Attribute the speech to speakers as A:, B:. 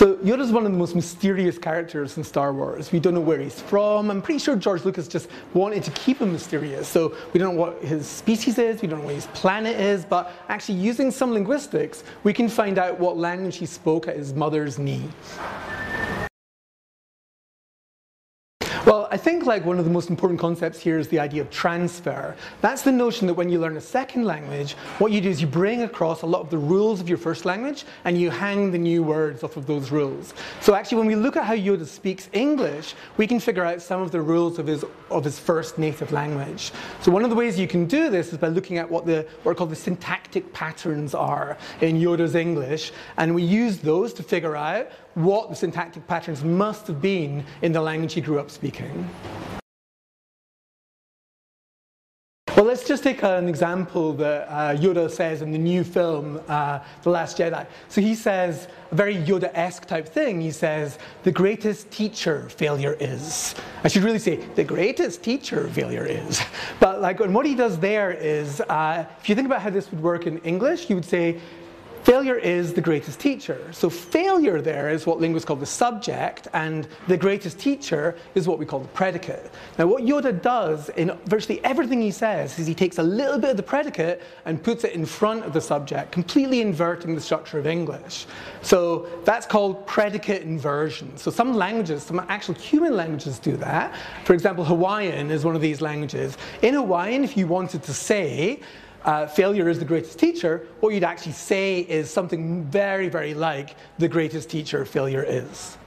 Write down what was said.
A: So Yoda's one of the most mysterious characters in Star Wars. We don't know where he's from. I'm pretty sure George Lucas just wanted to keep him mysterious. So we don't know what his species is, we don't know what his planet is, but actually using some linguistics, we can find out what language he spoke at his mother's knee. Well, I think like one of the most important concepts here is the idea of transfer. That's the notion that when you learn a second language, what you do is you bring across a lot of the rules of your first language and you hang the new words off of those rules. So actually when we look at how Yoda speaks English, we can figure out some of the rules of his first native language. So one of the ways you can do this is by looking at what are called the syntactic patterns are in Yoda's English, and we use those to figure out what the syntactic patterns must have been in the language he grew up speaking. Well, let's just take an example that Yoda says in the new film, The Last Jedi. So he says a very Yoda-esque type thing. He says, "The greatest teacher failure is." I should really say, "The greatest teacher failure is." But like, and what he does there is, if you think about how this would work in English, you would say, failure is the greatest teacher. So failure there is what linguists call the subject, and the greatest teacher is what we call the predicate. Now what Yoda does in virtually everything he says is he takes a little bit of the predicate and puts it in front of the subject, completely inverting the structure of English. So that's called predicate inversion. So some languages, some actual human languages do that. For example, Hawaiian is one of these languages. In Hawaiian, if you wanted to say, failure is the greatest teacher, what you'd actually say is something very, very like the greatest teacher failure is.